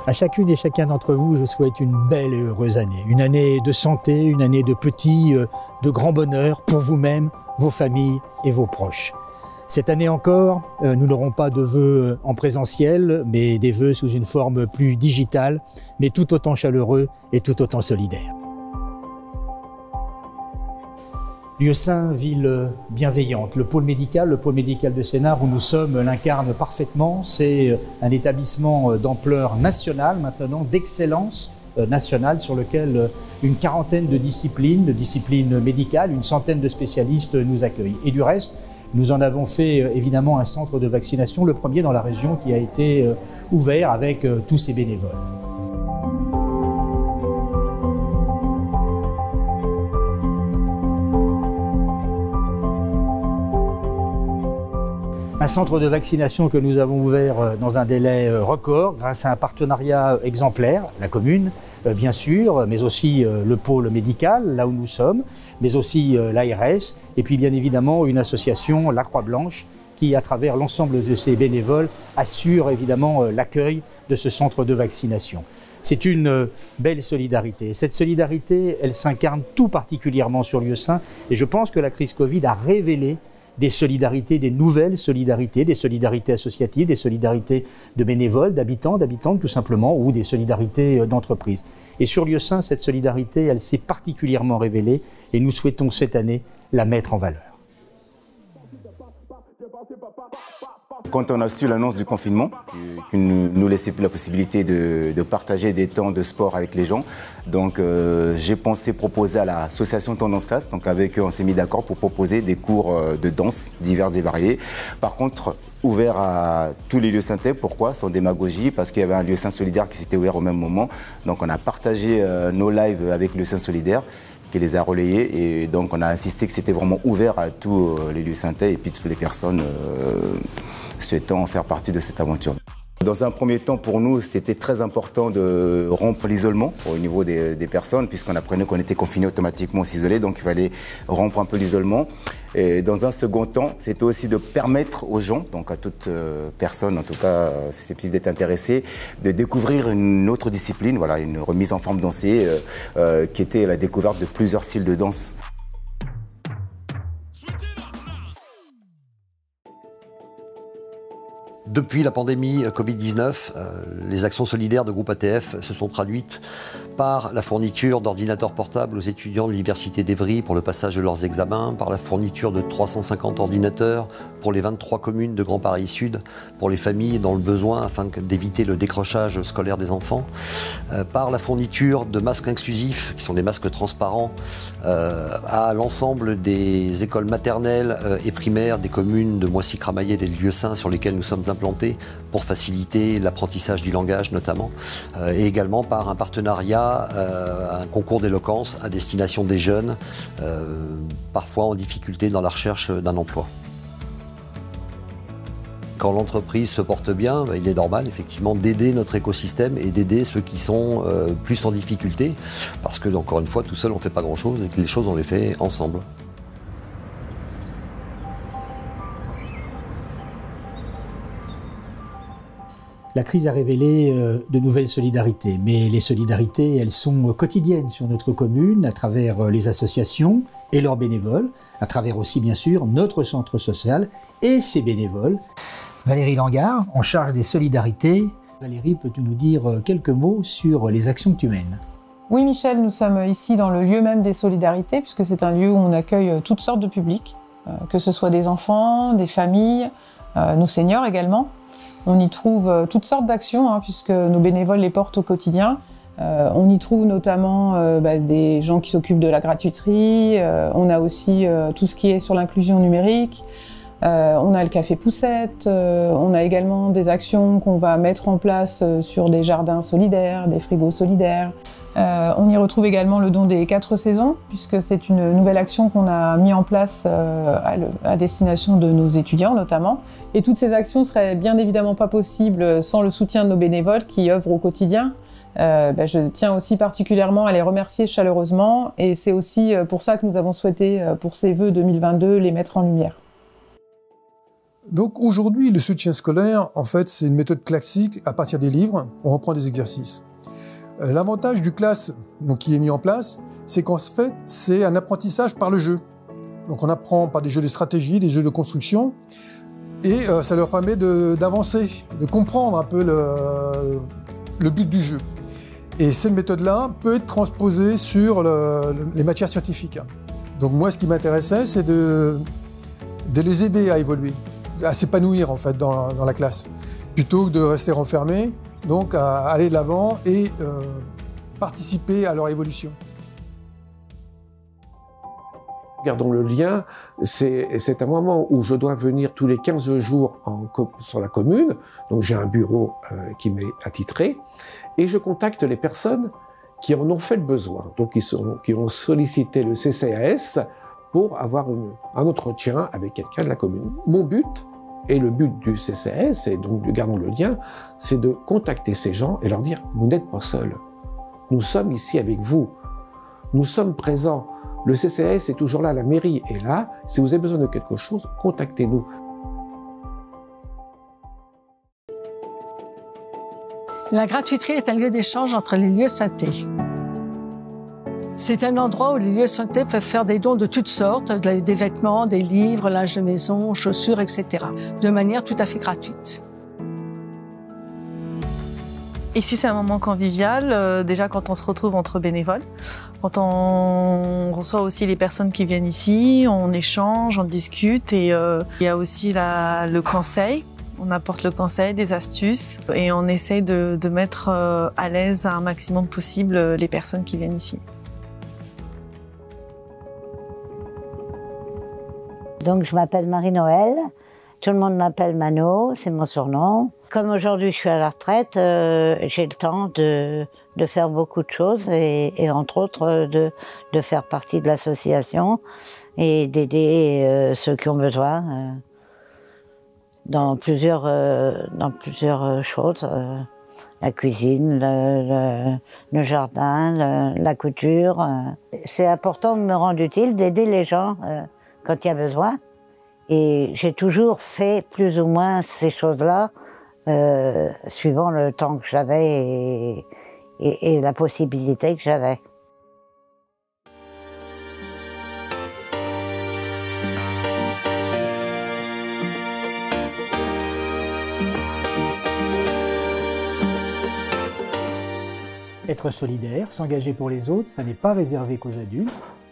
À chacune et chacun d'entre vous, je souhaite une belle et heureuse année. Une année de santé, une année de petits, de grand bonheur pour vous-même, vos familles et vos proches. Cette année encore, nous n'aurons pas de vœux en présentiel, mais des vœux sous une forme plus digitale, mais tout autant chaleureux et tout autant solidaires. Lieusaint, ville bienveillante. Le pôle médical de Sénart où nous sommes l'incarne parfaitement. C'est un établissement d'ampleur nationale maintenant, d'excellence nationale sur lequel une quarantaine de disciplines médicales, une centaine de spécialistes nous accueillent. Et du reste, nous en avons fait évidemment un centre de vaccination, le premier dans la région qui a été ouvert avec tous ses bénévoles. Un centre de vaccination que nous avons ouvert dans un délai record grâce à un partenariat exemplaire, la commune bien sûr, mais aussi le pôle médical, là où nous sommes, mais aussi l'ARS et puis bien évidemment une association, la Croix-Blanche, qui à travers l'ensemble de ses bénévoles assure évidemment l'accueil de ce centre de vaccination. C'est une belle solidarité. Cette solidarité, elle s'incarne tout particulièrement sur Lieusaint et je pense que la crise Covid a révélé des solidarités, des nouvelles solidarités, des solidarités associatives, des solidarités de bénévoles, d'habitantes tout simplement, ou des solidarités d'entreprises. Et sur Lieusaint, cette solidarité, elle s'est particulièrement révélée et nous souhaitons cette année la mettre en valeur. Quand on a su l'annonce du confinement, qui nous laissait plus la possibilité de partager des temps de sport avec les gens, donc j'ai pensé proposer à l'association Tendance Classe, donc avec eux on s'est mis d'accord pour proposer des cours de danse divers et variés. Par contre, ouvert à tous les Lieusaintais. Pourquoi? Sans démagogie, parce qu'il y avait un Lieusaint solidaire qui s'était ouvert au même moment. Donc on a partagé nos lives avec Lieusaint solidaire, qui les a relayés, et donc on a insisté que c'était vraiment ouvert à tous les Lieusaintais et puis toutes les personnes souhaitant faire partie de cette aventure. Dans un premier temps, pour nous, c'était très important de rompre l'isolement au niveau des personnes, puisqu'on apprenait qu'on était confiné automatiquement, s'isoler, donc il fallait rompre un peu l'isolement. Et dans un second temps, c'était aussi de permettre aux gens, donc à toute personne en tout cas susceptible d'être intéressée, de découvrir une autre discipline, voilà, une remise en forme dansée, qui était la découverte de plusieurs styles de danse. Depuis la pandémie Covid-19, les actions solidaires de groupe ATF se sont traduites par la fourniture d'ordinateurs portables aux étudiants de l'Université d'Evry pour le passage de leurs examens, par la fourniture de 350 ordinateurs pour les 23 communes de Grand Paris Sud, pour les familles dans le besoin afin d'éviter le décrochage scolaire des enfants, par la fourniture de masques inclusifs, qui sont des masques transparents, à l'ensemble des écoles maternelles et primaires des communes de Moissy-Cramaillé et des Lieusaint sur lesquelles nous sommes implantés pour faciliter l'apprentissage du langage notamment, et également par un partenariat, un concours d'éloquence à destination des jeunes, parfois en difficulté dans la recherche d'un emploi. Quand l'entreprise se porte bien, il est normal effectivement d'aider notre écosystème et d'aider ceux qui sont plus en difficulté, parce que encore une fois, tout seul on ne fait pas grand-chose et que les choses on les fait ensemble. La crise a révélé de nouvelles solidarités, mais les solidarités, elles sont quotidiennes sur notre commune, à travers les associations et leurs bénévoles, à travers aussi bien sûr notre centre social et ses bénévoles. Valérie Langard, en charge des solidarités. Valérie, peux-tu nous dire quelques mots sur les actions que tu mènes? Oui Michel, nous sommes ici dans le lieu même des solidarités, puisque c'est un lieu où on accueille toutes sortes de publics, que ce soit des enfants, des familles, nos seniors également. On y trouve toutes sortes d'actions, puisque nos bénévoles les portent au quotidien. On y trouve notamment des gens qui s'occupent de la gratuiterie, on a aussi tout ce qui est sur l'inclusion numérique, on a le café Poussette, on a également des actions qu'on va mettre en place sur des jardins solidaires, des frigos solidaires. On y retrouve également le don des 4 saisons, puisque c'est une nouvelle action qu'on a mis en place à destination de nos étudiants notamment. Et toutes ces actions seraient bien évidemment pas possibles sans le soutien de nos bénévoles qui œuvrent au quotidien. Je tiens aussi particulièrement à les remercier chaleureusement, et c'est aussi pour ça que nous avons souhaité, pour ces vœux 2022, les mettre en lumière. Donc aujourd'hui, le soutien scolaire, en fait, c'est une méthode classique à partir des livres, on reprend des exercices. L'avantage du class donc, qui est mis en place, c'est qu'en fait, c'est un apprentissage par le jeu. Donc on apprend par des jeux de stratégie, des jeux de construction, et ça leur permet d'avancer, de comprendre un peu le but du jeu. Et cette méthode-là peut être transposée sur les matières scientifiques. Donc moi, ce qui m'intéressait, c'est de les aider à évoluer, à s'épanouir en fait dans la classe, plutôt que de rester renfermés, donc à aller de l'avant et participer à leur évolution. Gardons le lien, c'est un moment où je dois venir tous les 15 jours sur la commune, donc j'ai un bureau qui m'est attitré, et je contacte les personnes qui en ont fait le besoin, donc qui ont sollicité le CCAS pour avoir un entretien avec quelqu'un de la commune. Mon but, et le but du CCAS, et donc de Gardons le lien, c'est de contacter ces gens et leur dire « Vous n'êtes pas seuls, nous sommes ici avec vous, nous sommes présents. Le CCAS est toujours là, la mairie est là. Si vous avez besoin de quelque chose, contactez-nous. » La gratuiterie est un lieu d'échange entre les lieux synthés. C'est un endroit où les lieux synthés peuvent faire des dons de toutes sortes, des vêtements, des livres, linge de maison, chaussures, etc., de manière tout à fait gratuite. Ici, c'est un moment convivial, déjà quand on se retrouve entre bénévoles, quand on reçoit aussi les personnes qui viennent ici, on échange, on discute et il y a aussi le conseil. On apporte le conseil, des astuces et on essaye de mettre à l'aise un maximum possible les personnes qui viennent ici. Donc je m'appelle Marie-Noël, tout le monde m'appelle Mano, c'est mon surnom. Comme aujourd'hui je suis à la retraite, j'ai le temps de faire beaucoup de choses et entre autres de faire partie de l'association et d'aider ceux qui ont besoin dans plusieurs choses. La cuisine, le jardin, la couture. C'est important de me rendre utile, d'aider les gens quand il y a besoin. Et j'ai toujours fait plus ou moins ces choses-là, suivant le temps que j'avais et la possibilité que j'avais. Être solidaire, s'engager pour les autres, ça n'est pas réservé qu'aux adultes.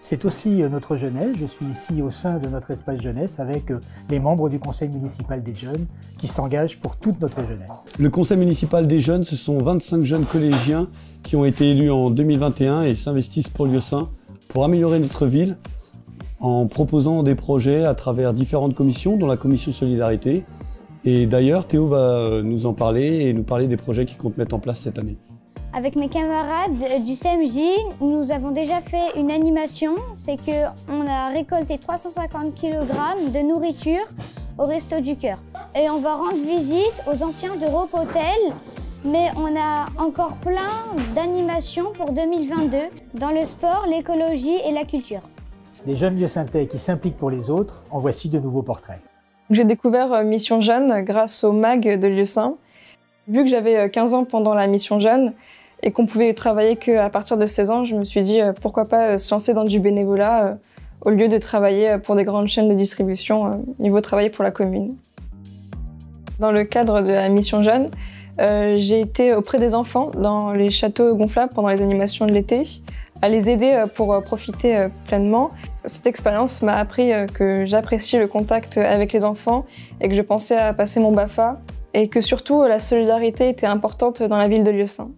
C'est aussi notre jeunesse. Je suis ici au sein de notre espace jeunesse avec les membres du conseil municipal des jeunes qui s'engagent pour toute notre jeunesse. Le conseil municipal des jeunes, ce sont 25 jeunes collégiens qui ont été élus en 2021 et s'investissent pour Lieusaint pour améliorer notre ville en proposant des projets à travers différentes commissions, dont la commission solidarité. Et d'ailleurs, Théo va nous en parler et nous parler des projets qu'il compte mettre en place cette année. Avec mes camarades du CMJ, nous avons déjà fait une animation, c'est qu'on a récolté 350 kg de nourriture au Resto du Cœur. Et on va rendre visite aux anciens de Ropotel, mais on a encore plein d'animations pour 2022 dans le sport, l'écologie et la culture. Des jeunes lieusaintais qui s'impliquent pour les autres, en voici de nouveaux portraits. J'ai découvert Mission Jeune grâce au MAG de Lieusaint. Vu que j'avais 15 ans pendant la Mission Jeune, et qu'on pouvait travailler qu'à partir de 16 ans, je me suis dit pourquoi pas se lancer dans du bénévolat au lieu de travailler pour des grandes chaînes de distribution, il vaut travailler pour la commune. Dans le cadre de la Mission Jeune, j'ai été auprès des enfants dans les châteaux gonflables pendant les animations de l'été, à les aider pour profiter pleinement. Cette expérience m'a appris que j'apprécie le contact avec les enfants et que je pensais à passer mon BAFA et que surtout la solidarité était importante dans la ville de Lieusaint.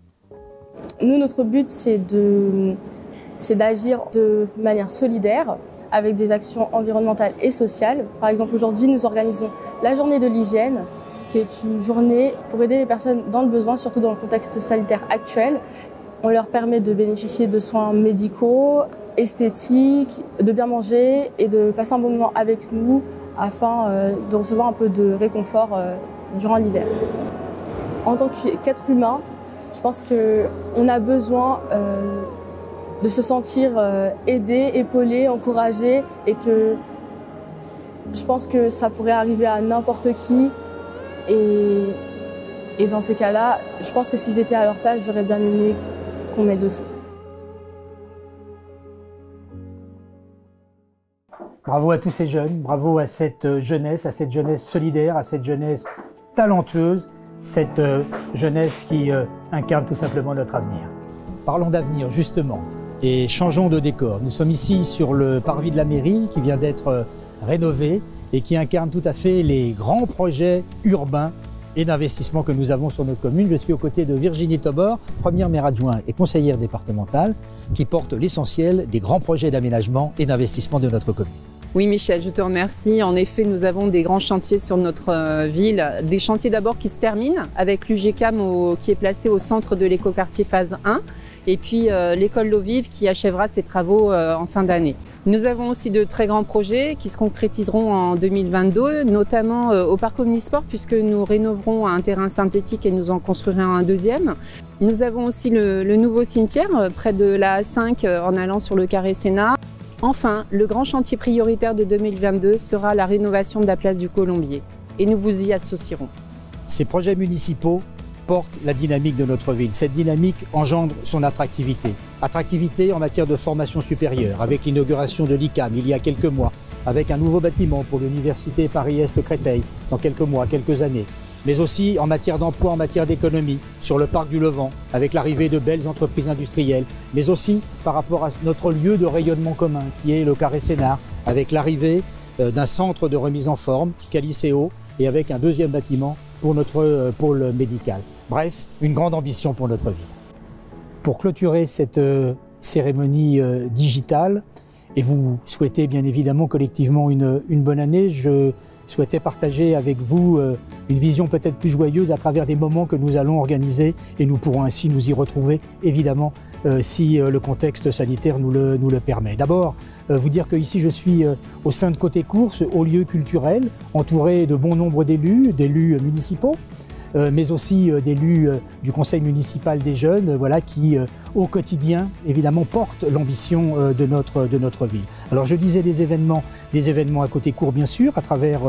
Nous, notre but, c'est d'agir de manière solidaire avec des actions environnementales et sociales. Par exemple, aujourd'hui, nous organisons la journée de l'hygiène, qui est une journée pour aider les personnes dans le besoin, surtout dans le contexte sanitaire actuel. On leur permet de bénéficier de soins médicaux, esthétiques, de bien manger et de passer un bon moment avec nous afin de recevoir un peu de réconfort durant l'hiver. En tant qu'être humain, je pense qu'on a besoin de se sentir aidé, épaulé, encouragé et Je pense que ça pourrait arriver à n'importe qui. Et dans ces cas-là, je pense que si j'étais à leur place, j'aurais bien aimé qu'on m'aide aussi. Bravo à tous ces jeunes, bravo à cette jeunesse solidaire, à cette jeunesse talentueuse, cette jeunesse qui incarne tout simplement notre avenir. Parlons d'avenir justement et changeons de décor. Nous sommes ici sur le parvis de la mairie qui vient d'être rénové et qui incarne tout à fait les grands projets urbains et d'investissement que nous avons sur notre commune. Je suis aux côtés de Virginie Tobor, première maire adjointe et conseillère départementale, qui porte l'essentiel des grands projets d'aménagement et d'investissement de notre commune. Oui Michel, je te remercie. En effet, nous avons des grands chantiers sur notre ville. Des chantiers d'abord qui se terminent avec l'UGCAM qui est placé au centre de l'écoquartier phase 1 et puis l'école L'Eau Vive qui achèvera ses travaux en fin d'année. Nous avons aussi de très grands projets qui se concrétiseront en 2022, notamment au parc Omnisport puisque nous rénoverons un terrain synthétique et nous en construirons un deuxième. Nous avons aussi le nouveau cimetière près de la A5 en allant sur le carré Sénat. Enfin, le grand chantier prioritaire de 2022 sera la rénovation de la place du Colombier et nous vous y associerons. Ces projets municipaux portent la dynamique de notre ville. Cette dynamique engendre son attractivité. Attractivité en matière de formation supérieure, avec l'inauguration de l'ICAM il y a quelques mois, avec un nouveau bâtiment pour l'université Paris-Est-Créteil dans quelques mois, quelques années. Mais aussi en matière d'emploi, en matière d'économie, sur le parc du Levant, avec l'arrivée de belles entreprises industrielles, mais aussi par rapport à notre lieu de rayonnement commun, qui est le carré Sénart, avec l'arrivée d'un centre de remise en forme, Caliceo, et avec un deuxième bâtiment pour notre pôle médical. Bref, une grande ambition pour notre ville. Pour clôturer cette cérémonie digitale, et vous souhaitez bien évidemment collectivement une bonne année, je souhaitais partager avec vous une vision peut-être plus joyeuse à travers des moments que nous allons organiser et nous pourrons ainsi nous y retrouver évidemment si le contexte sanitaire nous le permet. D'abord, vous dire que ici je suis au sein de Côté Course, au lieu culturel, entouré de bon nombre d'élus municipaux, mais aussi d'élus du conseil municipal des jeunes, voilà, qui au quotidien évidemment portent l'ambition de notre ville. Alors je disais des événements à Côté Court bien sûr, à travers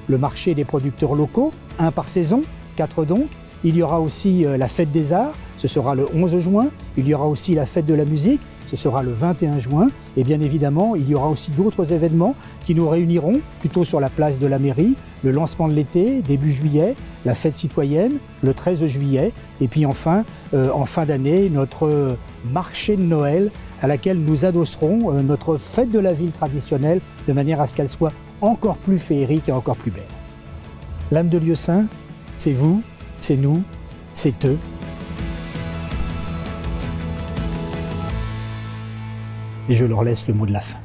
le marché des producteurs locaux, un par saison, 4 donc. Il y aura aussi la fête des arts, ce sera le 11 juin. Il y aura aussi la fête de la musique, ce sera le 21 juin. Et bien évidemment, il y aura aussi d'autres événements qui nous réuniront plutôt sur la place de la mairie, le lancement de l'été, début juillet, la fête citoyenne, le 13 juillet. Et puis enfin, en fin d'année, notre marché de Noël à laquelle nous adosserons notre fête de la ville traditionnelle de manière à ce qu'elle soit encore plus féerique et encore plus belle. L'âme de lieu saint, c'est vous, c'est nous, c'est eux. Et je leur laisse le mot de la fin.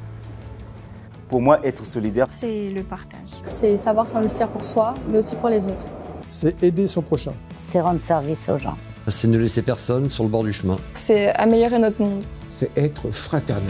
Pour moi, être solidaire, c'est le partage. C'est savoir s'investir pour soi, mais aussi pour les autres. C'est aider son prochain. C'est rendre service aux gens. C'est ne laisser personne sur le bord du chemin. C'est améliorer notre monde. C'est être fraternel.